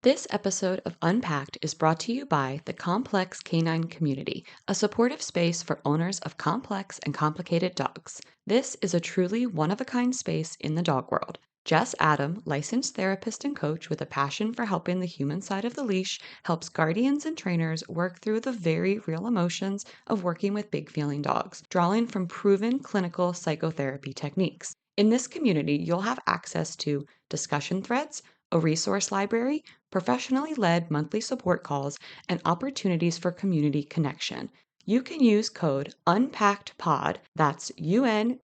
This episode of Unpacked is brought to you by the Complex Canine Community, a supportive space for owners of complex and complicated dogs. This is a truly one-of-a-kind space in the dog world. Jess Adam, licensed therapist and coach with a passion for helping the human side of the leash, helps guardians and trainers work through the very real emotions of working with big feeling dogs, drawing from proven clinical psychotherapy techniques. In this community, you'll have access to discussion threads, a resource library, professionally led monthly support calls, and opportunities for community connection. You can use code unpackedpod, that's UNPACKED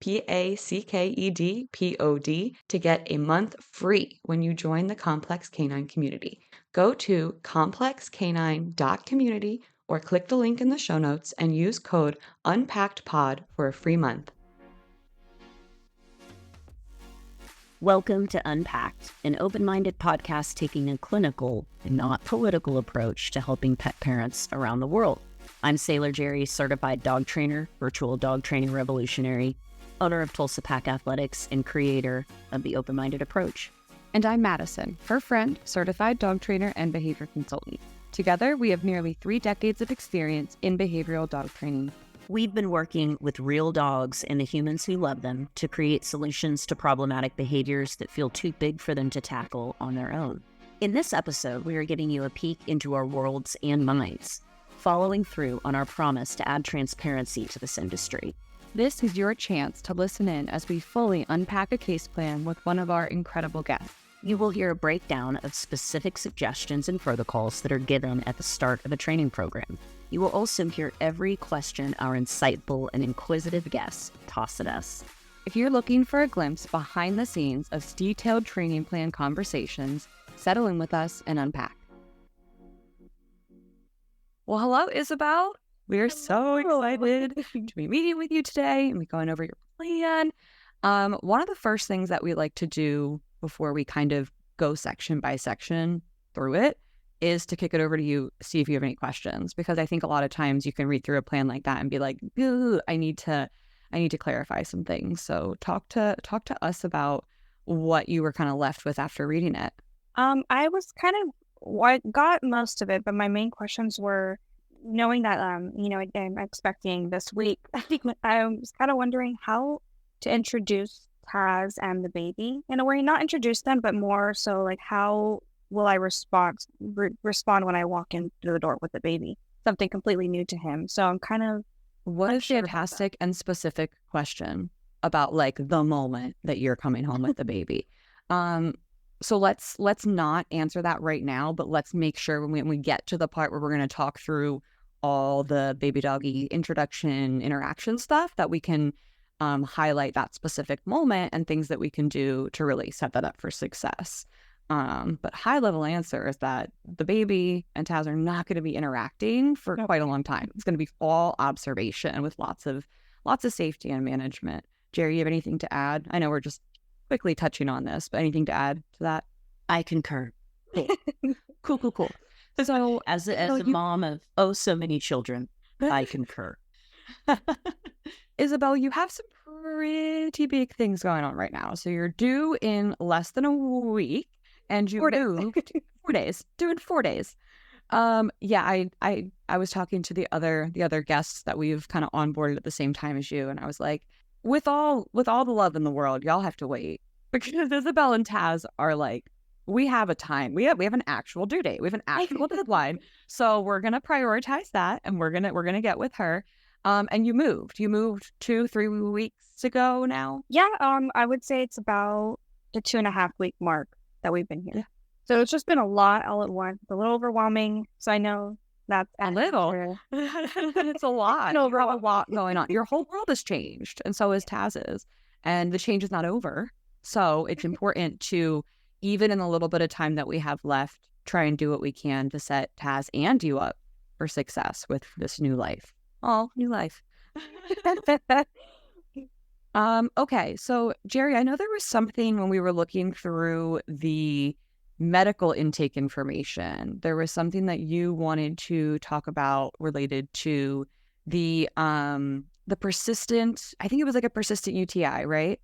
to get a month free when you join the Complex Canine community. Go to complexcanine.community or click the link in the show notes and use code unpackedpod for a free month. Welcome to Unpacked, an open-minded podcast taking a clinical and not political approach to helping pet parents around the world. I'm Sailor Jerri, certified dog trainer, virtual dog training revolutionary, owner of Tulsa Pack Athletics, and creator of the open-minded approach. And I'm Mattison, her friend, certified dog trainer and behavior consultant. Together, we have nearly 3 decades of experience in behavioral dog training. We've been working with real dogs and the humans who love them to create solutions to problematic behaviors that feel too big for them to tackle on their own. In this episode, we are giving you a peek into our worlds and minds, following through on our promise to add transparency to this industry. This is your chance to listen in as we fully unpack a case plan with one of our incredible guests. You will hear a breakdown of specific suggestions and protocols that are given at the start of a training program. You will also hear every question our insightful and inquisitive guests toss at us. If you're looking for a glimpse behind the scenes of detailed training plan conversations, settle in with us and unpack. Well, hello, Isabel. We're so excited to be meeting with you today and be going over your plan. One of the first things that we like to do before we kind of go section by section through it is to kick it over to you, see if you have any questions, because I think a lot of times you can read through a plan like that and be like, ooh, I need to clarify some things. So talk to us about what you were kind of left with after reading it. I got most of it, but my main questions were knowing that, I'm expecting this week. I think I was kind of wondering how to introduce Taz and the baby in a way, not introduce them, but more so like how will I respond when I walk in through the door with the baby? Something completely new to him. So I'm kind of what a fantastic and specific question about like the moment that you're coming home with the baby. So let's not answer that right now, but let's make sure when we get to the part where we're going to talk through all the baby doggy introduction interaction stuff that we can highlight that specific moment and things that we can do to really set that up for success. But high level answer is that the baby and Taz are not going to be interacting for quite a long time. It's going to be all observation with lots of safety and management. Jerri, you have anything to add? I know we're just quickly touching on this, but anything to add to that? I concur. Cool. So as a mom of so many children, I concur. Isabel, you have some pretty big things going on right now. So you're due in less than a week, and you moved 4 days. Due in 4 days. I was talking to the other guests that we've kind of onboarded at the same time as you, and I was like, with all the love in the world, y'all have to wait, because Isabel and Taz are like, we have a time. We have an actual due date. We have an actual deadline. So we're gonna prioritize that, and we're gonna get with her. And you moved 2-3 weeks ago now? Yeah, I would say it's about the 2.5 week mark that we've been here. Yeah. So it's just been a lot all at once. It's a little overwhelming. So I know that's a little. It's a lot. You have a lot going on. Your whole world has changed, and so is Taz's. And the change is not over. So it's important to, even in the little bit of time that we have left, try and do what we can to set Taz and you up for success with this new life. Oh, new life. Okay, so Jerri, I know there was something when we were looking through the medical intake information. There was something that you wanted to talk about related to the persistent, I think it was like a persistent UTI, right?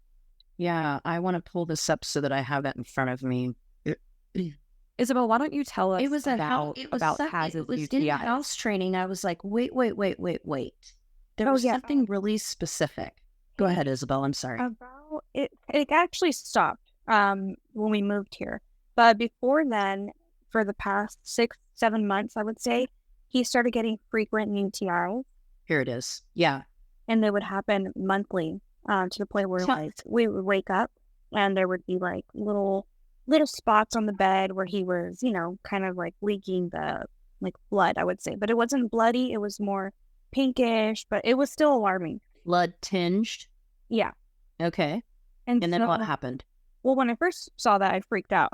Yeah, I want to pull this up so that I have it in front of me. Isabel, why don't you tell us It was about Haz's it was in UTIs? house training. I was like, wait. There Oh was yeah. something really specific. Go ahead, Isabel. I'm sorry. About it actually stopped when we moved here. But before then, for the past 6-7 months, I would say, he started getting frequent UTIs, Here it is. Yeah. and they would happen monthly, to the point where Huh. like we would wake up and there would be like little spots on the bed where he was, kind of like leaking the like blood, I would say. But it wasn't bloody, it was more pinkish, but it was still alarming. Blood tinged. Yeah. Okay. And And then so, what happened? well, when I first saw that, I freaked out.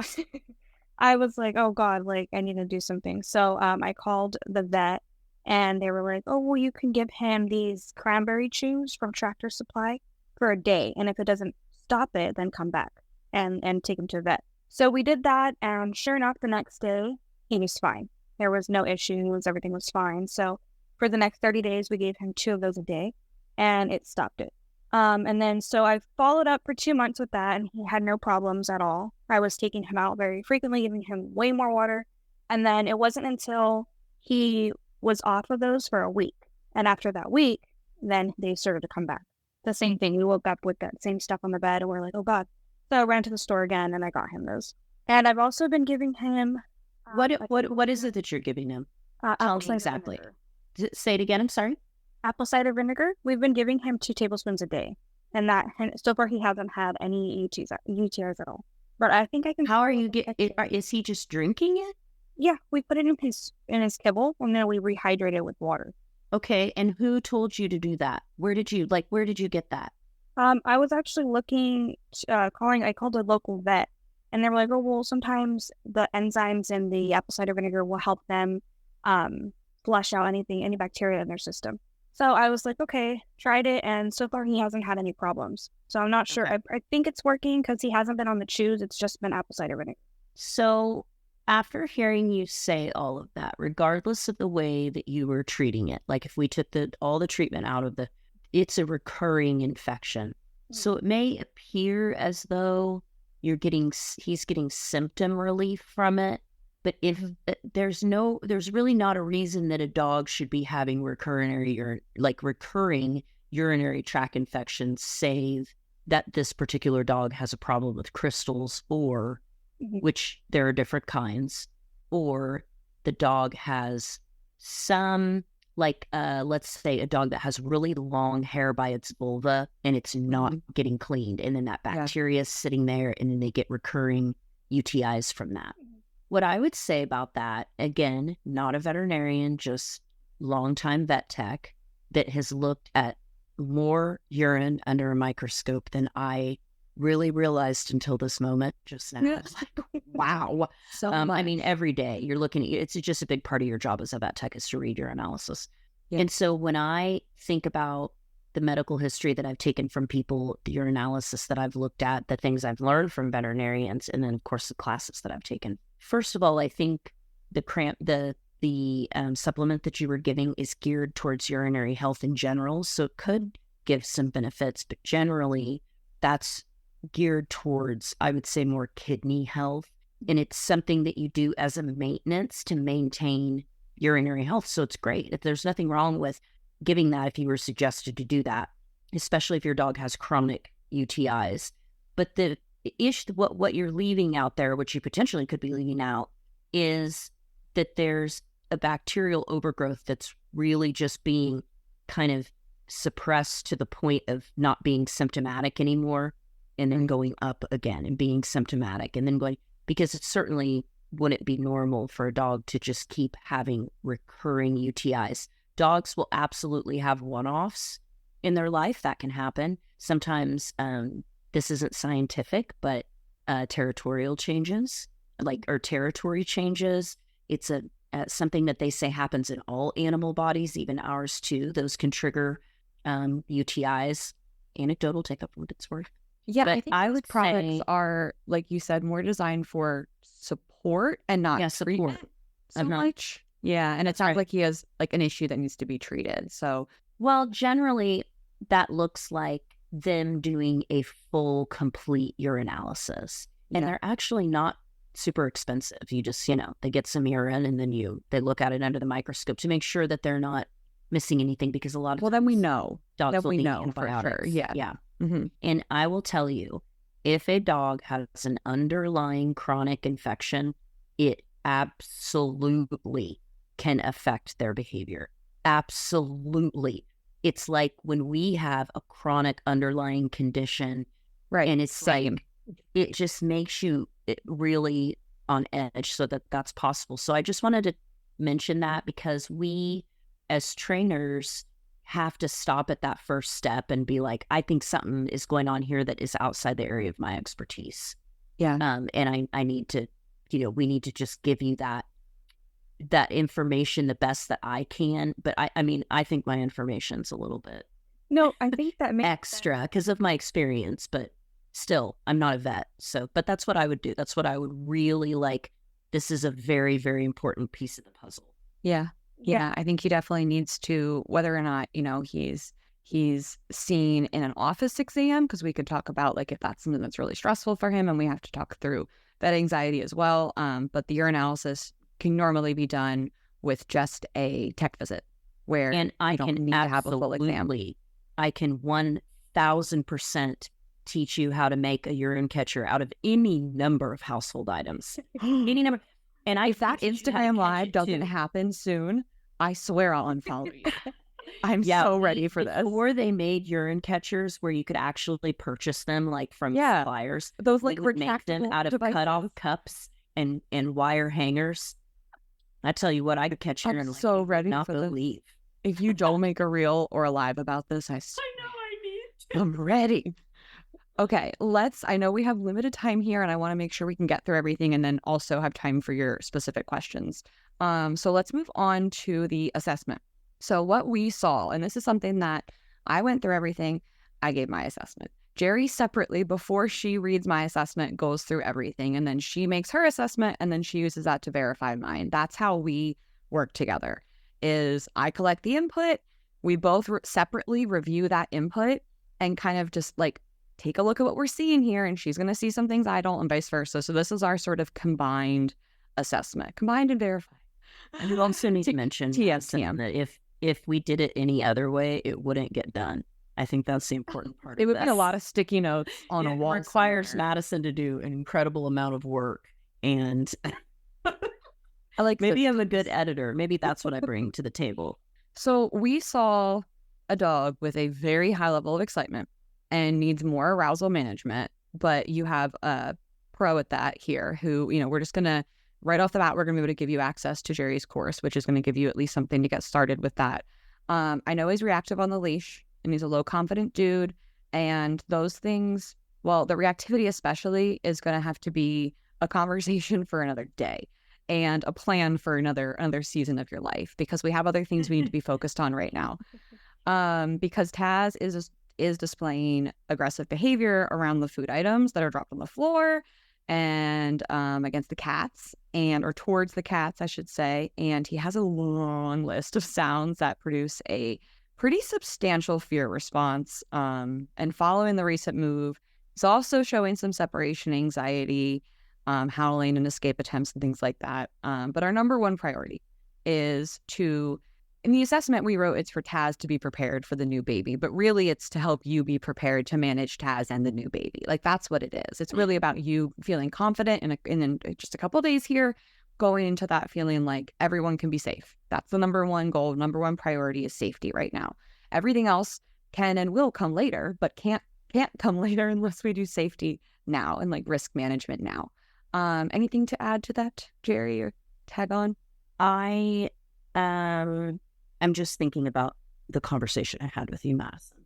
I was like, oh God, like I need to do something. So I called the vet and they were like, oh, well, you can give him these cranberry chews from Tractor Supply for a day. And if it doesn't stop it, then come back and take him to the vet. So we did that. And sure enough, the next day, he was fine. There was no issues. Everything was fine. So for the next 30 days, we gave him 2 of those a day and it stopped it. And then so I followed up for 2 months with that and he had no problems at all. I was taking him out very frequently, giving him way more water. And then it wasn't until he was off of those for a week. And after that week, then they started to come back. The same thing. We woke up with that same stuff on the bed and we're like, oh God. So I ran to the store again and I got him those. And I've also been giving him What is it that you're giving him? Tell apple me cider exactly. vinegar. Say it again. I'm sorry. Apple cider vinegar. We've been giving him 2 tablespoons a day. And so far he hasn't had any UTIs at all. But I think I can. How are you is he just drinking it? Yeah, we put it in his kibble and then we rehydrate it with water. Okay. And who told you to do that? Where did you get that? I was actually I called a local vet and they were like, oh, well, sometimes the enzymes in the apple cider vinegar will help them flush out any bacteria in their system. So I was like, okay, tried it. And so far he hasn't had any problems. So I'm not sure. Okay. I think it's working because he hasn't been on the chews. It's just been apple cider vinegar. So after hearing you say all of that, regardless of the way that you were treating it, like if we took all the treatment out of it's a recurring infection. So it may appear as though he's getting symptom relief from it. But if there's really not a reason that a dog should be having recurring urinary tract infections, save that this particular dog has a problem with crystals, or which there are different kinds, or the dog has some, let's say a dog that has really long hair by its vulva and it's not getting cleaned, and then that bacteria is sitting there, and then they get recurring UTIs from that. What I would say about that, again, not a veterinarian, just longtime vet tech that has looked at more urine under a microscope than I really realized until this moment just now. I was like, wow. So I mean, every day you're looking at it's just a big part of your job as a vet tech is to read your analysis. Yeah. And so when I think about the medical history that I've taken from people, the urinalysis that I've looked at, the things I've learned from veterinarians, and then of course the classes that I've taken. First of all, I think the supplement that you were giving is geared towards urinary health in general, so it could give some benefits, but generally that's geared towards, I would say, more kidney health, and it's something that you do as a maintenance to maintain urinary health. So it's great. If there's nothing wrong with giving that if you were suggested to do that, especially if your dog has chronic UTIs. But the issue, what you're leaving out there, which you potentially could be leaving out, is that there's a bacterial overgrowth that's really just being kind of suppressed to the point of not being symptomatic anymore, and then going up again and being symptomatic, and then going, because it certainly wouldn't be normal for a dog to just keep having recurring UTIs. Dogs will absolutely have one-offs in their life. That can happen. Sometimes this isn't scientific, but territorial changes, or territory changes. It's something that they say happens in all animal bodies, even ours too. Those can trigger UTIs. Anecdotal, take up what it's worth. Yeah, But I think I those would products say- are, like you said, more designed for support and not support. treatment so I'm not- much. Yeah, and it sounds right. like he has like an issue that needs to be treated. So Well, generally, that looks like them doing a full, complete urinalysis. And Yeah. they're actually not super expensive. You just, they get some urine and then they look at it under the microscope to make sure that they're not missing anything, because a lot of then we times know. dogs Then will we need know for sure. antibiotics. Yeah. Yeah. Mm-hmm. And I will tell you, if a dog has an underlying chronic infection, it absolutely can affect their behavior. Absolutely. It's like when we have a chronic underlying condition, Right. and it's like, it just makes you really on edge, so that's possible. So I just wanted to mention that, because we as trainers have to stop at that first step and be like, I think something is going on here that is outside the area of my expertise. Yeah. And I need to, we need to just give you that information the best that I can. But I think my information's a little bit No, I think that makes extra because of my experience, but still, I'm not a vet. So, but that's what I would do. That's what I would really like. This is a very, very important piece of the puzzle. Yeah. Yeah. I think he definitely needs to, whether or not, he's seen in an office exam, because we could talk about like if that's something that's really stressful for him, and we have to talk through that anxiety as well. But the urinalysis can normally be done with just a tech visit, where I you don't can need to have a full exam. I can 1000% teach you how to make a urine catcher out of any number of household items. Any number. And if that Instagram Live doesn't happen soon, I swear I'll unfollow you. I'm so ready for this. Before they made urine catchers where you could actually purchase them like from suppliers, those like make them out of cut-off cups and wire hangers. I tell you what, I could catch urine. I'm so ready not for believe. If you don't make a reel or a live about this, I know I need to. I'm ready. Okay, I know we have limited time here, and I want to make sure we can get through everything and then also have time for your specific questions. So let's move on to the assessment. So what we saw, and this is something that I went through everything, I gave my assessment. Jerri separately, before she reads my assessment, goes through everything, and then she makes her assessment, and then she uses that to verify mine. That's how we work together, is I collect the input, we both separately review that input, and kind of just like take a look at what we're seeing here, and she's going to see some things I don't, and vice versa. So this is our sort of combined assessment, combined and verified. And you also need to mention that if we did it any other way, it wouldn't get done. I think that's the important part. It would be a lot of sticky notes on a wall. It requires Mattison to do an incredible amount of work, and I like maybe I'm a good editor. Maybe that's what I bring to the table. So we saw a dog with a very high level of excitement and needs more arousal management, but you have a pro at that here who, we're just going to, right off the bat, we're going to be able to give you access to Jerri's course, which is going to give you at least something to get started with that. I know he's reactive on the leash, and he's a low confident dude, and those things, well, the reactivity especially is going to have to be a conversation for another day and a plan for another season of your life, because we have other things we need to be focused on right now. Because Taz is displaying aggressive behavior around the food items that are dropped on the floor, and against the cats, or towards the cats, I should say. And he has a long list of sounds that produce a pretty substantial fear response. And following the recent move, he's also showing some separation anxiety, howling and escape attempts and things like that. But our number one priority is to, in the assessment we wrote, it's for Taz to be prepared for the new baby, but really it's to help you be prepared to manage Taz and the new baby. Like, that's what it is. It's really about you feeling confident in just a couple of days here, going into that feeling like everyone can be safe. That's the number one goal. Number one priority is safety right now. Everything else can and will come later, but can't come later unless we do safety now and like risk management now. Anything to add to that, Jerri, or tag on? I'm just thinking about the conversation I had with you, Mattison.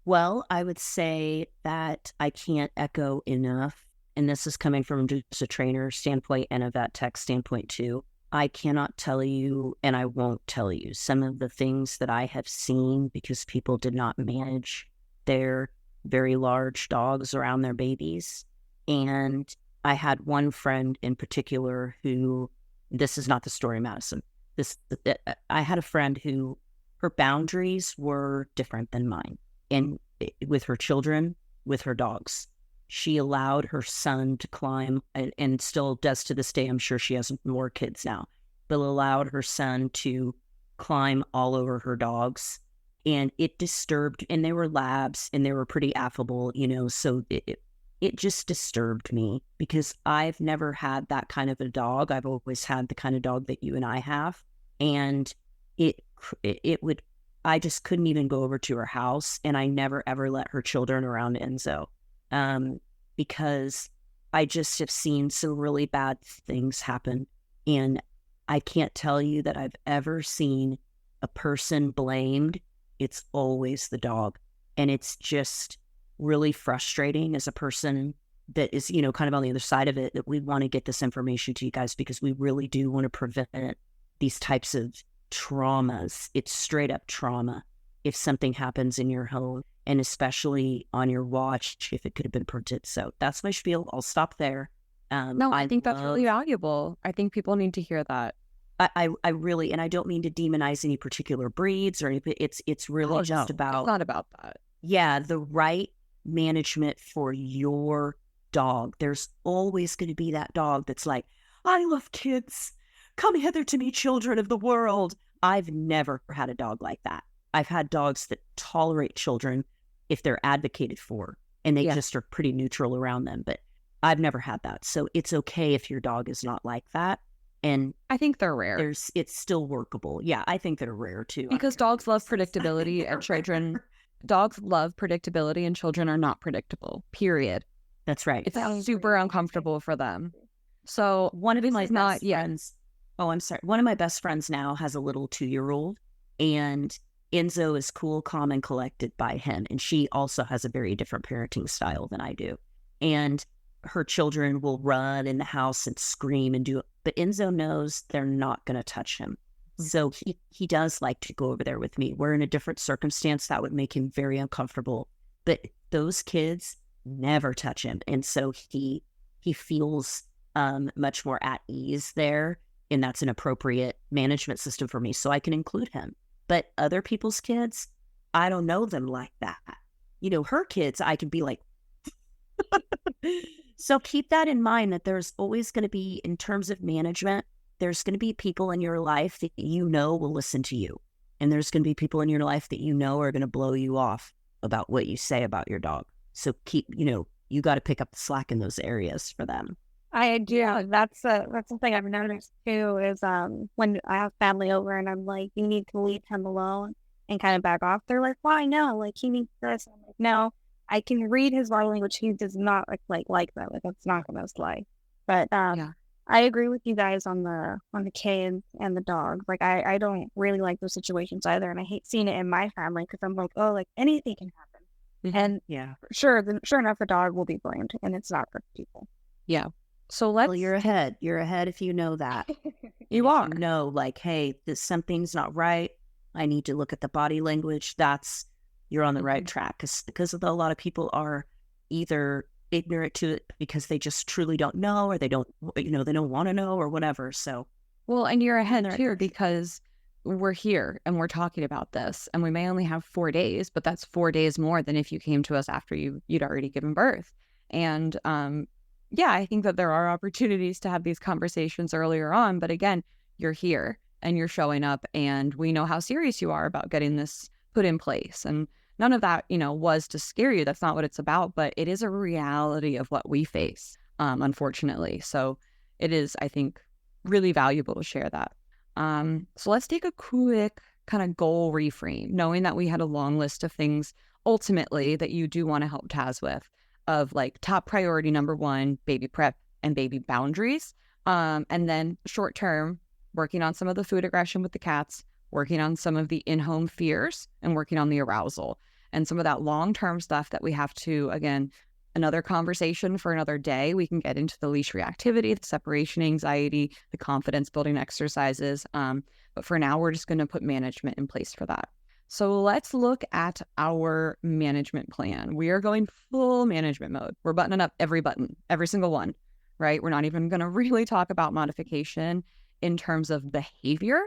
Well, I would say that I can't echo enough, and this is coming from just a trainer standpoint and a vet tech standpoint too. I cannot tell you, and I won't tell you, some of the things that I have seen because people did not manage their very large dogs around their babies. And I had one friend in particular who, this is not the story, Mattison. I had a friend who, her boundaries were different than mine, and with her children, with her dogs. she allowed her son to climb, and still does to this day. I'm sure she has more kids now, but allowed her son to climb all over her dogs. And it disturbed, and they were labs and they were pretty affable, so it just disturbed me because I've never had that kind of a dog. I've always had the kind of dog that you and I have. And I just couldn't even go over to her house, and I never ever let her children around Enzo, because I just have seen some really bad things happen. And I can't tell you that I've ever seen a person blamed. It's always the dog. And it's just really frustrating as a person that is, kind of on the other side of it, that we want to get this information to you guys because we really do want to prevent these types of traumas. It's straight up trauma if something happens in your home, and especially on your watch if it could have been prevented. So that's my spiel. I'll stop there. No, I think that's really valuable. I think people need to hear that. I really, and I don't mean to demonize any particular breeds or anything. It's really just about. It's not about that. Yeah, the right management for your dog. There's always going to be that dog that's like, I love kids. Come hither to me, children of the world. I've never had a dog like that. I've had dogs that tolerate children if they're advocated for, and they just are pretty neutral around them. But I've never had that. So it's okay if your dog is not like that. And I think they're rare. It's still workable. Yeah, I think they're rare too. Because dogs love predictability and children. Dogs love predictability and children are not predictable, period. That's right. It's super uncomfortable for them. So one of my best friends, one of my best friends now has a little 2-year-old, and Enzo is cool, calm, and collected by him. And she also has a very different parenting style than I do. And her children will run in the house and scream and do it. But Enzo knows they're not going to touch him. So he does like to go over there with me. We're in a different circumstance that would make him very uncomfortable. But those kids never touch him. And so he feels much more at ease there. And that's an appropriate management system for me. So I can include him. But other people's kids, I don't know them like that. Her kids, I can be like, so keep that in mind, that there's always going to be, in terms of management, there's going to be people in your life that will listen to you. And there's going to be people in your life that are going to blow you off about what you say about your dog. So keep, you got to pick up the slack in those areas for them. I do. That's something I've noticed too, is when I have family over and I'm like, you need to leave him alone and kind of back off. They're like, why? No, like he needs this. I'm like, no. I can read his body language. He does not like that. Like that's not gonna slide. But I agree with you guys on the kids and the dogs. Like I don't really like those situations either, and I hate seeing it in my family because I'm like, oh, like anything can happen. And sure enough, the dog will be blamed, and it's not for people. Yeah. So well, you're ahead. You're ahead if you know that. You are. Like, hey, something's not right. I need to look at the body language. You're on the right track, because a lot of people are either ignorant to it because they just truly don't know, or they don't want to know, or whatever. So, well, and you're ahead too, because we're here and we're talking about this, and we may only have 4 days, but that's 4 days more than if you came to us after you'd already given birth. And I think that there are opportunities to have these conversations earlier on. But again, you're here and you're showing up, and we know how serious you are about getting this put in place. And none of that, was to scare you. That's not what it's about, but it is a reality of what we face, unfortunately. So it is, I think, really valuable to share that. So let's take a quick kind of goal reframe, knowing that we had a long list of things ultimately that you do want to help Taz with, of like top priority number 1, baby prep and baby boundaries. And then short term, working on some of the food aggression with the cats, working on some of the in-home fears, and working on the arousal. And some of that long-term stuff that we have to, again, another conversation for another day. We can get into the leash reactivity, the separation anxiety, the confidence building exercises. But for now, we're just going to put management in place for that. So let's look at our management plan. We are going full management mode. We're buttoning up every button, every single one, right? We're not even going to really talk about modification in terms of behavior.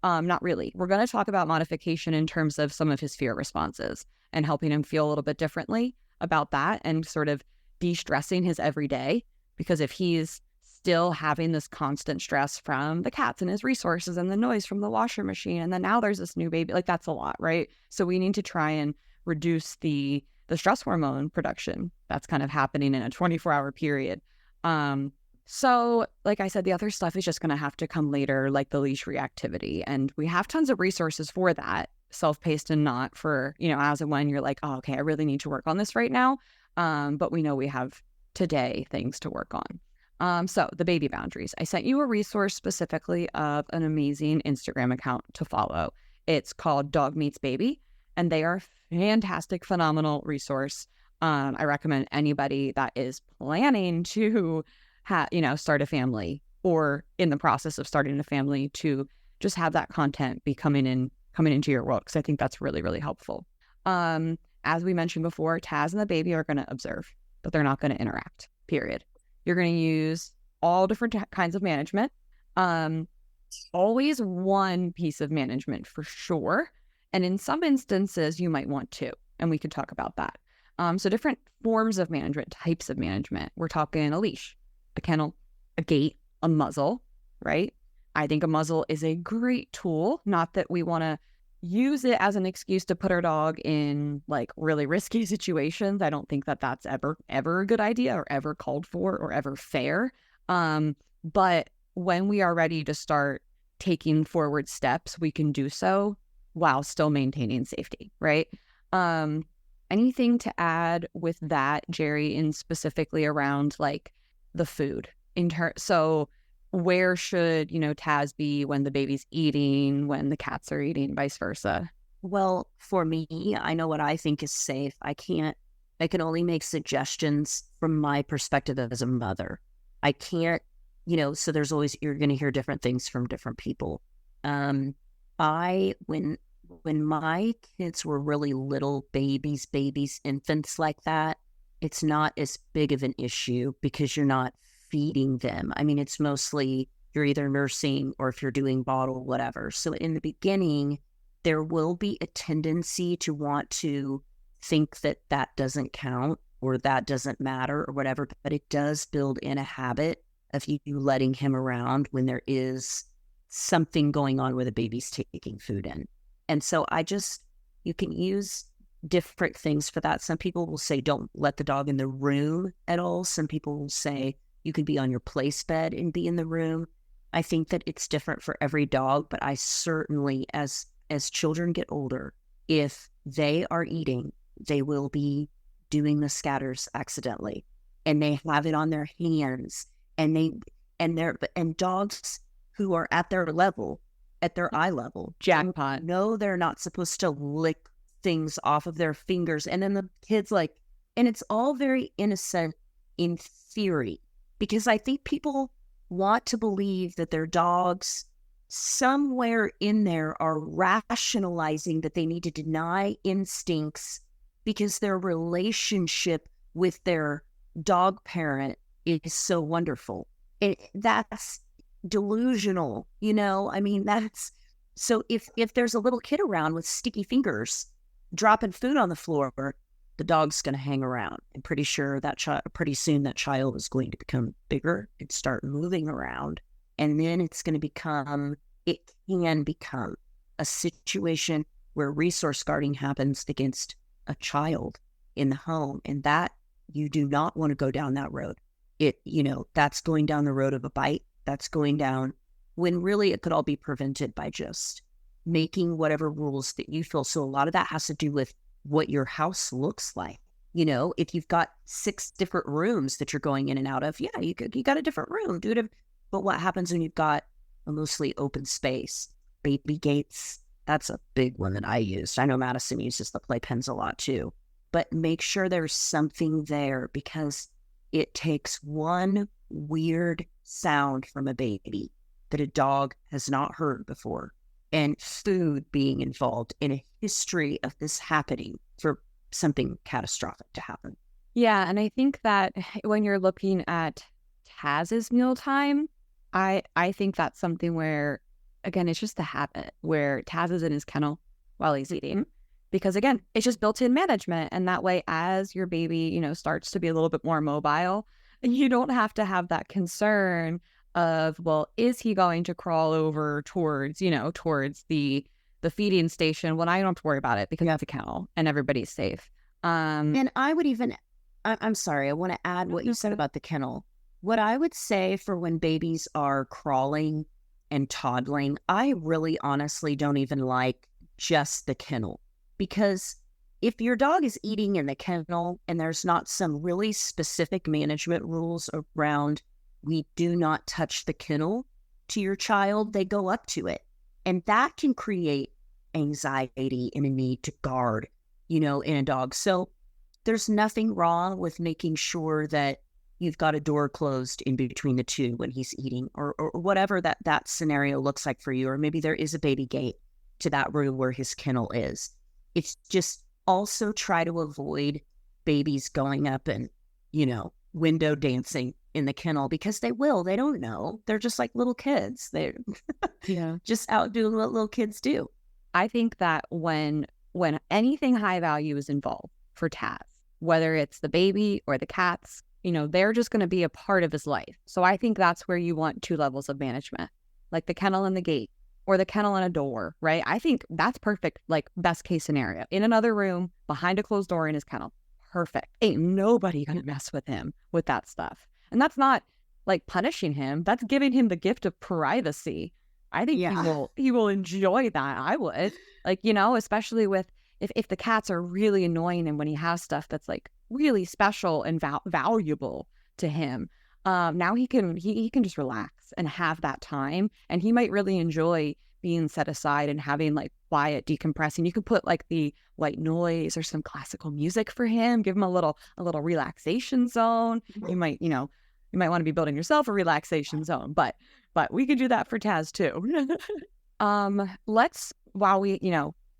Not really. We're going to talk about modification in terms of some of his fear responses and helping him feel a little bit differently about that, and sort of de-stressing his everyday, because if he's still having this constant stress from the cats and his resources and the noise from the washer machine, and then now there's this new baby, like that's a lot, right? So we need to try and reduce the stress hormone production that's kind of happening in a 24-hour period. So like I said, the other stuff is just going to have to come later, like the leash reactivity. And we have tons of resources for that, self-paced and not, for, as and when you're like, oh, okay, I really need to work on this right now. But we know we have today things to work on. So the baby boundaries. I sent you a resource specifically of an amazing Instagram account to follow. It's called Dog Meets Baby, and they are a fantastic, phenomenal resource. I recommend anybody that is planning to start a family or in the process of starting a family to just have that content be coming into your world, because I think that's really, really helpful. As we mentioned before, Taz and the baby are going to observe, but they're not going to interact, period. You're going to use all different kinds of management. Always one piece of management for sure. And in some instances, you might want two, and we could talk about that. So different forms of management, types of management. We're talking a leash, a kennel, a gate, a muzzle, right? I think a muzzle is a great tool. Not that we want to use it as an excuse to put our dog in like really risky situations. I don't think that that's ever a good idea, or ever called for, or ever fair. But when we are ready to start taking forward steps, we can do so while still maintaining safety, right? Anything to add with that, Jerri, in specifically around like the food so where should, Taz be when the baby's eating, when the cats are eating, vice versa? Well, for me, I know what I think is safe. I can only make suggestions from my perspective as a mother. I can't, so there's always, you're going to hear different things from different people. When my kids were really little babies, infants like that, it's not as big of an issue because you're not feeding them. I mean, it's mostly you're either nursing or if you're doing bottle, whatever. So in the beginning, there will be a tendency to want to think that that doesn't count or that doesn't matter or whatever, but it does build in a habit of you letting him around when there is something going on where the baby's taking food in. And so you can use different things for that. Some people will say, don't let the dog in the room at all. Some people will say, you can be on your place bed and be in the room. I think that it's different for every dog, but I certainly, as children get older, if they are eating, they will be doing the scatters accidentally, and they have it on their hands, and dogs who are at their level, at their eye level, Jackpot. No, they're not supposed to lick things off of their fingers. And then the kids and it's all very innocent in theory, because I think people want to believe that their dogs somewhere in there are rationalizing that they need to deny instincts because their relationship with their dog parent is so wonderful. That's delusional, I mean, that's so if there's a little kid around with sticky fingers dropping food on the floor, the dog's going to hang around. I'm pretty sure that pretty soon that child is going to become bigger and start moving around. And then it can become a situation where resource guarding happens against a child in the home. And that you do not want to go down that road. That's going down the road of a bite. That's going down when really it could all be prevented by just making whatever rules that you feel. So a lot of that has to do with what your house looks like. If you've got 6 different rooms that you're going in and out of, yeah, you got a different room, dude. But what happens when you've got a mostly open space? Baby gates, that's a big one that I used. I know Mattison uses the playpens a lot too. But make sure there's something there, because it takes one weird sound from a baby that a dog has not heard before, and food being involved in a history of this happening for something catastrophic to happen. Yeah, and I think that when you're looking at Taz's mealtime, I think that's something where, again, it's just a habit where Taz is in his kennel while he's eating. because again, it's just built-in management. And that way, as your baby, starts to be a little bit more mobile, you don't have to have that concern of, well, is he going to crawl over towards the feeding station? Well, I don't have to worry about it because it's a kennel and everybody's safe. And I would even, I'm sorry, I want to add what you said about the kennel. What I would say for when babies are crawling and toddling, I really honestly don't even like just the kennel, because if your dog is eating in the kennel and there's not some really specific management rules around, we do not touch the kennel to your child, they go up to it. And that can create anxiety and a need to guard, in a dog. So there's nothing wrong with making sure that you've got a door closed in between the two when he's eating, or whatever that scenario looks like for you. Or maybe there is a baby gate to that room where his kennel is. It's just also try to avoid babies going up and, window dancing in the kennel, because they don't know. They're just like little kids. They're just out doing what little kids do. I think that when anything high value is involved for Taz, whether it's the baby or the cats, they're just going to be a part of his life. So I think that's where you want 2 levels of management, like the kennel and the gate, or the kennel and a door, right? I think that's perfect, like best case scenario. In another room, behind a closed door in his kennel. Perfect. Ain't nobody going to mess with him with that stuff. And that's not like punishing him. That's giving him the gift of privacy. I think he will enjoy that. I would. Like, especially with if the cats are really annoying and when he has stuff that's like really special and valuable to him, now he can just relax and have that time, and he might really enjoy being set aside and having like quiet decompressing. You could put like the white noise or some classical music for him, give him a little relaxation zone. You might want to be building yourself a relaxation zone, but we could do that for Taz too. Let's, while we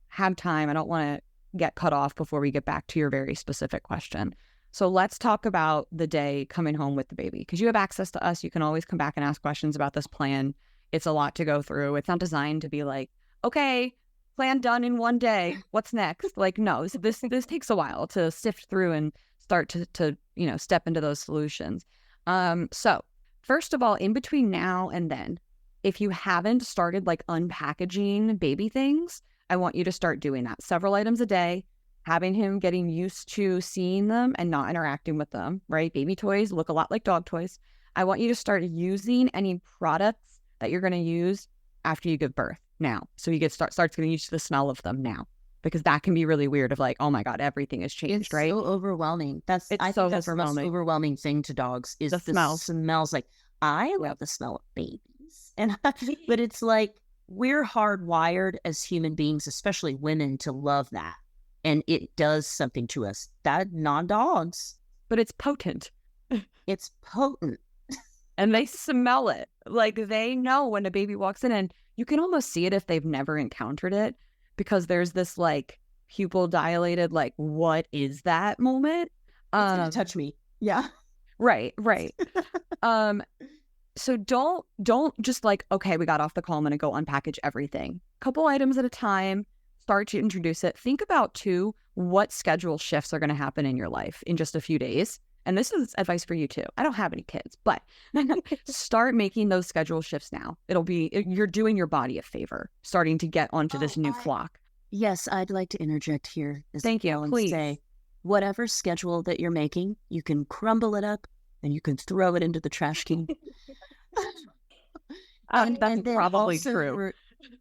have time, I don't want to get cut off before we get back to your very specific question. So let's talk about the day coming home with the baby, because you have access to us. You can always come back and ask questions about this plan. It's a lot to go through. It's not designed to be like, okay, plan done in one day. What's next? Like, no, this takes a while to sift through and start to step into those solutions. So first of all, in between now and then, if you haven't started like unpackaging baby things, I want you to start doing that. Several items a day, having him getting used to seeing them and not interacting with them, right? Baby toys look a lot like dog toys. I want you to start using any products that you're going to use after you give birth now. So you starts getting used to the smell of them now, because that can be really weird of like, oh my God, everything has changed, It's right? so overwhelming. I think that's the most overwhelming thing to dogs is the smells. Like, I love the smell of babies. But it's like, we're hardwired as human beings, especially women, to love that. And it does something to us. That non-dogs. But it's potent. It's potent. And they smell it. Like, they know when a baby walks in, and you can almost see it if they've never encountered it, because there's this like pupil dilated, like, what is that moment? It's gonna touch me. Yeah. Right. So don't just like, okay, we got off the call, I'm gonna go unpackage everything. Couple items at a time, start to introduce it. Think about too, what schedule shifts are gonna happen in your life in just a few days. And this is advice for you too. I don't have any kids, but start making those schedule shifts now. You're doing your body a favor, starting to get onto this new clock. Yes, I'd like to interject here. Thank you. Please. Say, whatever schedule that you're making, you can crumble it up and you can throw it into the trash can. That's probably true.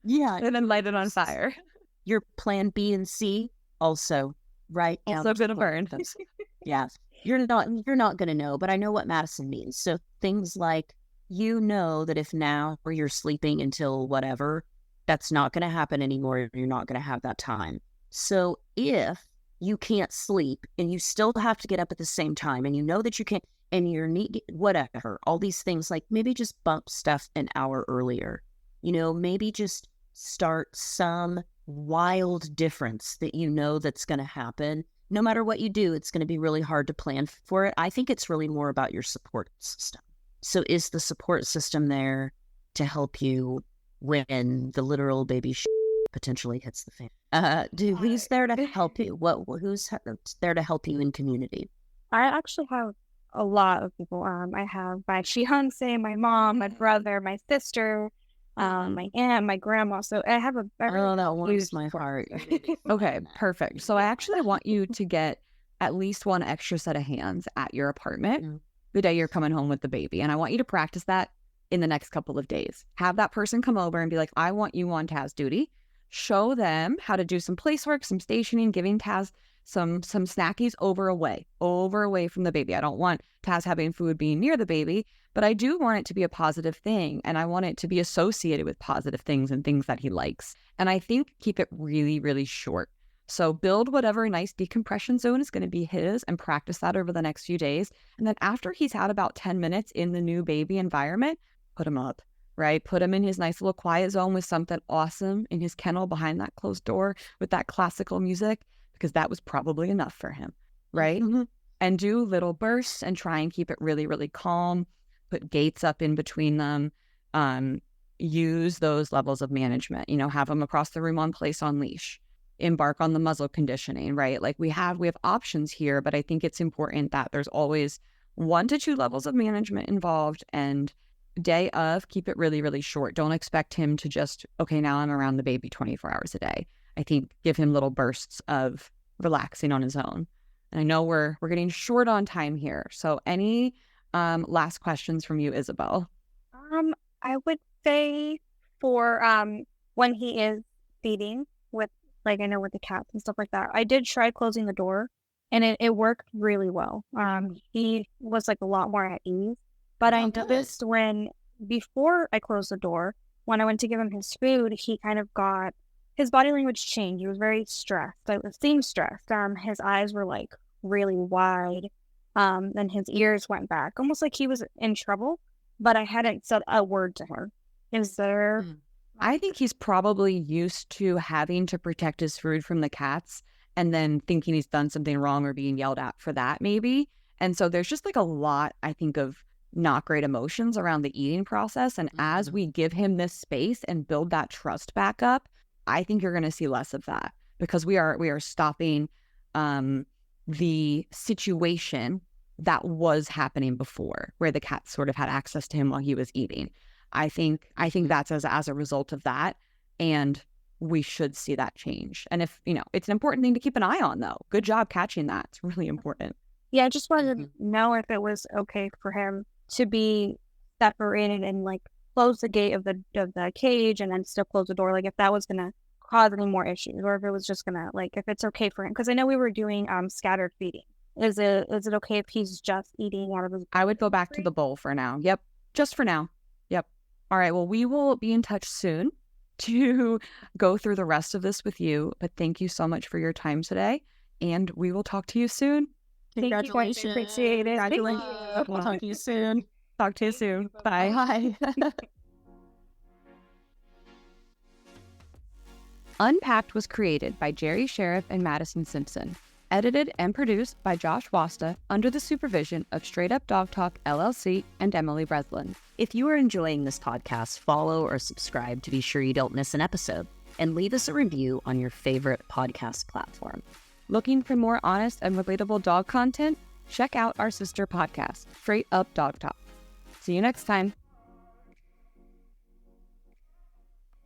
And then light it on fire. Your plan B and C also, right? Also gonna burn. Yeah. You're not going to know, but I know what Mattison means. So things like, that if now or you're sleeping until whatever, that's not going to happen anymore. You're not going to have that time. So if you can't sleep and you still have to get up at the same time, and you know that you can't, and you're whatever, all these things, like maybe just bump stuff an hour earlier, maybe just start some wild difference that that's going to happen. No matter what you do, it's going to be really hard to plan for it. I think it's really more about your support system. So is the support system there to help you when the literal baby potentially hits the fan? Who's there to help you? Who's there to help you in community? I actually have a lot of people. I have my fiance, my mom, my brother, my sister, my aunt, my grandma. So I have Oh, that warms my heart. Okay, perfect. So I actually want you to get at least one extra set of hands at your apartment the day you're coming home with the baby. And I want you to practice that in the next couple of days. Have that person come over and be like, I want you on Taz duty. Show them how to do some place work, some stationing, giving Taz some snackies over away from the baby. I don't want Taz having food being near the baby, but I do want it to be a positive thing. And I want it to be associated with positive things and things that he likes. And I think keep it really, really short. So build whatever nice decompression zone is going to be his and practice that over the next few days. And then after he's had about 10 minutes in the new baby environment, put him up, right? Put him in his nice little quiet zone with something awesome in his kennel behind that closed door with that classical music, because that was probably enough for him, right? Mm-hmm. And do little bursts and try and keep it really, really calm. Put gates up in between them. Use those levels of management, have him across the room on place on leash. Embark on the muzzle conditioning, right? Like we have options here, but I think it's important that there's always 1 to 2 levels of management involved, and day of, keep it really, really short. Don't expect him to just, okay, now I'm around the baby 24 hours a day. I think give him little bursts of relaxing on his own. And I know we're getting short on time here. So any last questions from you, Isabel? I would say for when he is feeding with, like, I know with the cats and stuff like that, I did try closing the door and it worked really well. He was like a lot more at ease. But I noticed before I closed the door, when I went to give him his food, he kind of got, his body language changed. He was very stressed. I seemed stressed. His eyes were like really wide. Then his ears went back, almost like he was in trouble, but I hadn't said a word to her. Is there... I think he's probably used to having to protect his food from the cats and then thinking he's done something wrong or being yelled at for that maybe. And so there's just like a lot, I think, of not great emotions around the eating process. And as we give him this space and build that trust back up, I think you're going to see less of that, because we are stopping the situation that was happening before, where the cat sort of had access to him while he was eating. I think that's as a result of that, and we should see that change. And if, it's an important thing to keep an eye on, though. Good job catching that. It's really important. Yeah, I just wanted to know if it was okay for him to be separated and like close the gate of the cage and then still close the door, like if that was gonna cause any more issues, or if it was just gonna, like, if it's okay for him, because I know we were doing scattered feeding. Is it okay if he's just eating out of his... I would go back to the bowl for now. Yep, just for now. Yep. All right, well, we will be in touch soon to go through the rest of this with you, but thank you so much for your time today, and we will talk to you soon. Congratulations. Thank you, appreciate it. Congratulations. We'll talk to you soon. Talk to you soon. Bye. Bye. unPACKed was created by Jerri Sheriff and Mattison Simpson, edited and produced by Josh Wasta under the supervision of Straight Up Dog Talk LLC and Emily Breslin. If you are enjoying this podcast, follow or subscribe to be sure you don't miss an episode, and leave us a review on your favorite podcast platform. Looking for more honest and relatable dog content? Check out our sister podcast, Straight Up Dog Talk. See you next time.